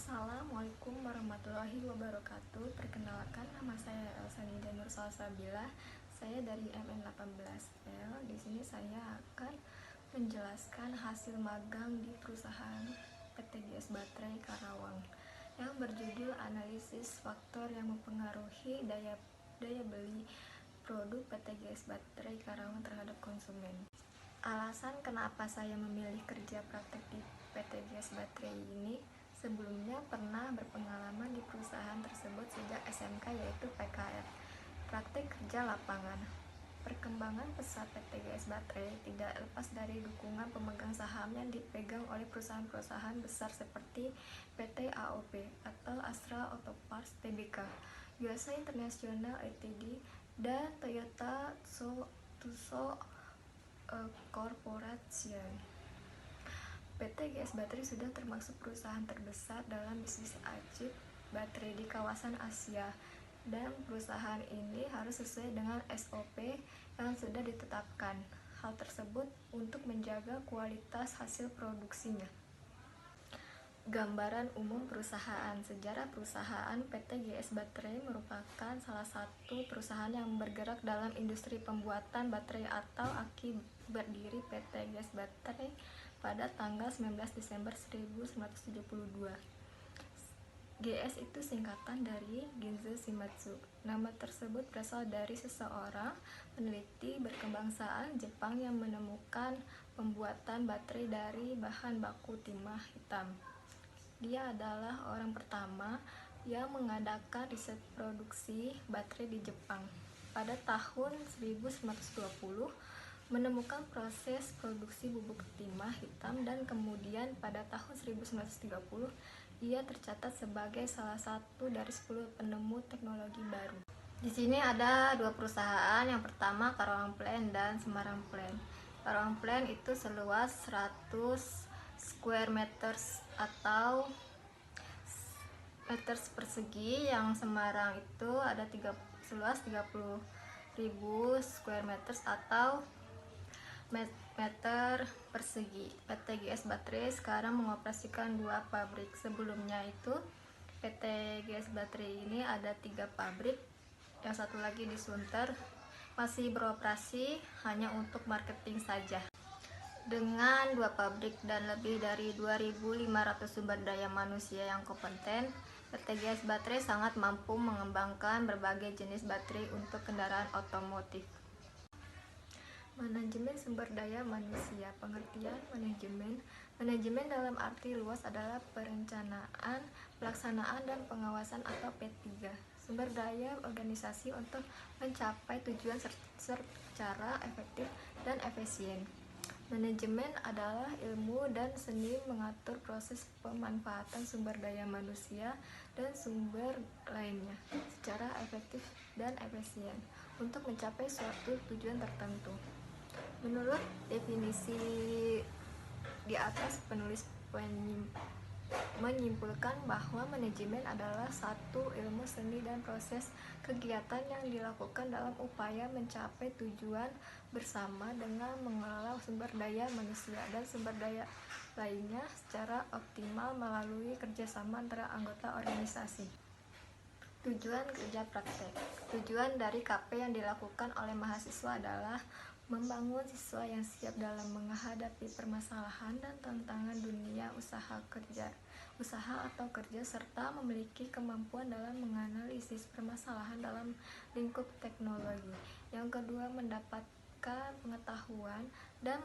Assalamualaikum warahmatullahi wabarakatuh. Perkenalkan, nama saya Elsa Nida Nur Salsabila. Saya dari MN18L. Di sini saya akan menjelaskan hasil magang di perusahaan PT GS Baterai Karawang yang berjudul analisis faktor yang mempengaruhi daya beli produk PT GS Baterai Karawang terhadap konsumen. Alasan kenapa saya memilih kerja praktek di PT GS Baterai ini, sebelumnya pernah berpengalaman di perusahaan tersebut sejak SMK, yaitu PKR, praktek kerja lapangan. Perkembangan pesat PT GS Baterai tidak lepas dari dukungan pemegang saham yang dipegang oleh perusahaan-perusahaan besar seperti PT AOP atau Astra Auto Parts Tbk, USA International Ltd, dan Toyota Tsusho Corporation. PT GS Baterai sudah termasuk perusahaan terbesar dalam bisnis chip baterai di kawasan Asia, dan perusahaan ini harus sesuai dengan SOP yang sudah ditetapkan. Hal tersebut untuk menjaga kualitas hasil produksinya. Gambaran umum perusahaan. Sejarah perusahaan PT GS Baterai merupakan salah satu perusahaan yang bergerak dalam industri pembuatan baterai atau aki. Berdiri PT GS Baterai pada tanggal 19 Desember 1972. GS itu singkatan dari Ginza Shimatsu. Nama tersebut berasal dari seseorang peneliti berkebangsaan Jepang yang menemukan pembuatan baterai dari bahan baku timah hitam. Dia adalah orang pertama yang mengadakan riset produksi baterai di Jepang. Pada tahun 1920, menemukan proses produksi bubuk timah hitam, dan kemudian pada tahun 1930 ia tercatat sebagai salah satu dari 10 penemu teknologi baru. Di sini ada dua perusahaan, yang pertama Karawang Plant dan Semarang Plant. Karawang Plant itu seluas 100 square meters atau meters persegi, yang Semarang itu ada seluas 30.000 square meters atau meter persegi. PT GS Baterai sekarang mengoperasikan 2 pabrik. Sebelumnya itu PT GS Baterai ini ada 3 pabrik, yang satu lagi di Sunter masih beroperasi hanya untuk marketing saja. Dengan 2 pabrik dan lebih dari 2.500 sumber daya manusia yang kompeten, PT GS Baterai sangat mampu mengembangkan berbagai jenis baterai untuk kendaraan otomotif. Manajemen sumber daya manusia. Pengertian manajemen dalam arti luas adalah perencanaan, pelaksanaan, dan pengawasan atau P3 sumber daya organisasi untuk mencapai tujuan secara efektif dan efisien. Manajemen adalah ilmu dan seni mengatur proses pemanfaatan sumber daya manusia dan sumber lainnya secara efektif dan efisien untuk mencapai suatu tujuan tertentu. Menurut definisi di atas, penulis menyimpulkan bahwa manajemen adalah satu ilmu seni dan proses kegiatan yang dilakukan dalam upaya mencapai tujuan bersama dengan mengelola sumber daya manusia dan sumber daya lainnya secara optimal melalui kerjasama antara anggota organisasi. Tujuan kerja praktek. Tujuan dari KP yang dilakukan oleh mahasiswa adalah membangun siswa yang siap dalam menghadapi permasalahan dan tantangan dunia usaha atau kerja, serta memiliki kemampuan dalam menganalisis permasalahan dalam lingkup teknologi. Yang kedua, mendapatkan pengetahuan dan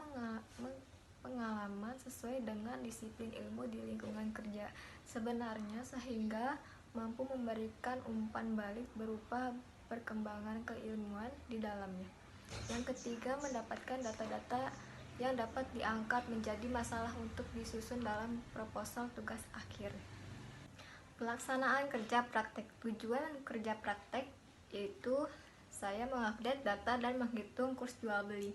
pengalaman sesuai dengan disiplin ilmu di lingkungan kerja sebenarnya, sehingga mampu memberikan umpan balik berupa perkembangan keilmuan di dalamnya. Yang ketiga, mendapatkan data-data yang dapat diangkat menjadi masalah untuk disusun dalam proposal tugas akhir. Pelaksanaan kerja praktek. Tujuan kerja praktek yaitu saya mengupdate data dan menghitung kurs jual beli.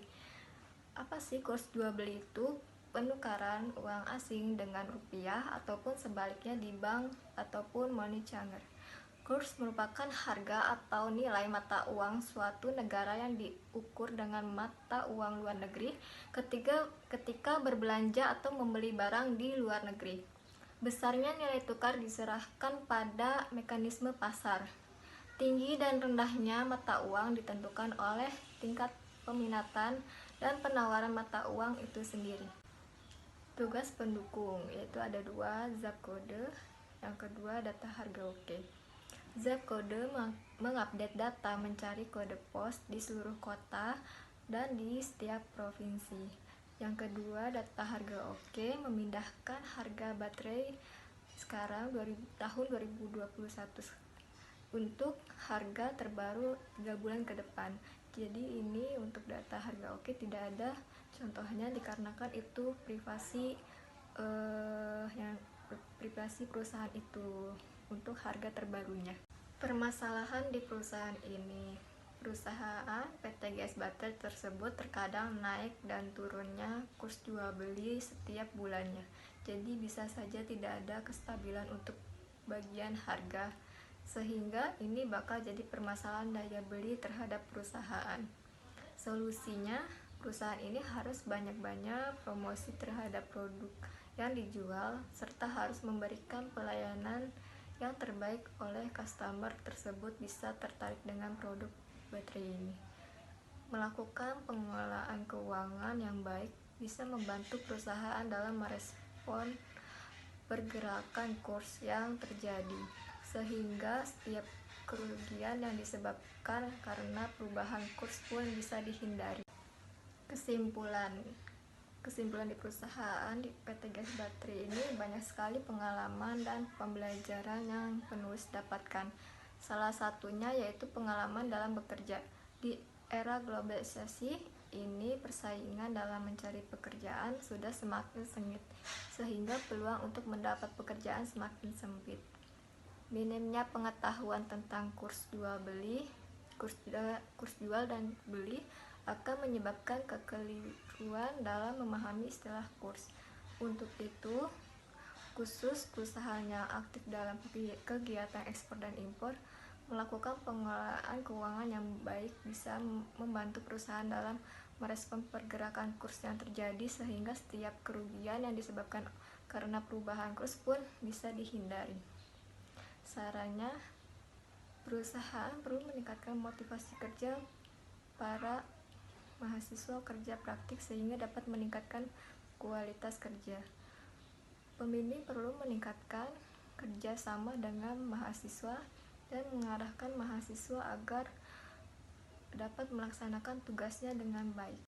Apa sih kurs jual beli itu? Penukaran uang asing dengan rupiah ataupun sebaliknya di bank ataupun money changer. Kurs merupakan harga atau nilai mata uang suatu negara yang diukur dengan mata uang luar negeri ketika berbelanja atau membeli barang di luar negeri. Besarnya nilai tukar diserahkan pada mekanisme pasar. Tinggi dan rendahnya mata uang ditentukan oleh tingkat peminatan dan penawaran mata uang itu sendiri. Tugas pendukung yaitu ada dua, zap kode, yang kedua data harga oke. Zap kode mengupdate data mencari kode pos di seluruh kota dan di setiap provinsi. Yang kedua, data harga oke memindahkan harga baterai sekarang tahun 2021 untuk harga terbaru 3 bulan ke depan. Jadi ini untuk data harga oke tidak ada contohnya dikarenakan itu privasi perusahaan itu untuk harga terbarunya. Permasalahan di perusahaan ini, perusahaan PT GS Baterai tersebut terkadang naik dan turunnya kurs jual beli setiap bulannya. Jadi bisa saja tidak ada kestabilan untuk bagian harga, sehingga ini bakal jadi permasalahan daya beli terhadap perusahaan. Solusinya, perusahaan ini harus banyak-banyak promosi terhadap produk yang dijual, serta harus memberikan pelayanan yang terbaik oleh customer tersebut bisa tertarik dengan produk baterai ini. Melakukan pengelolaan keuangan yang baik bisa membantu perusahaan dalam merespon pergerakan kurs yang terjadi, sehingga setiap kerugian yang disebabkan karena perubahan kurs pun bisa dihindari. Kesimpulan di perusahaan di PT GS Baterai ini banyak sekali pengalaman dan pembelajaran yang penulis dapatkan. Salah satunya yaitu pengalaman dalam bekerja. Di era globalisasi ini persaingan dalam mencari pekerjaan sudah semakin sengit, sehingga peluang untuk mendapat pekerjaan semakin sempit. Minimnya pengetahuan tentang kurs jual dan beli akan menyebabkan kekeliruan dalam memahami istilah kurs. Untuk itu, khusus perusahaan yang aktif dalam kegiatan ekspor dan impor, melakukan pengelolaan keuangan yang baik bisa membantu perusahaan dalam merespon pergerakan kurs yang terjadi, sehingga setiap kerugian yang disebabkan karena perubahan kurs pun bisa dihindari. Sarannya, perusahaan perlu meningkatkan motivasi kerja para mahasiswa kerja praktik sehingga dapat meningkatkan kualitas kerja. Pembimbing perlu meningkatkan kerjasama dengan mahasiswa dan mengarahkan mahasiswa agar dapat melaksanakan tugasnya dengan baik.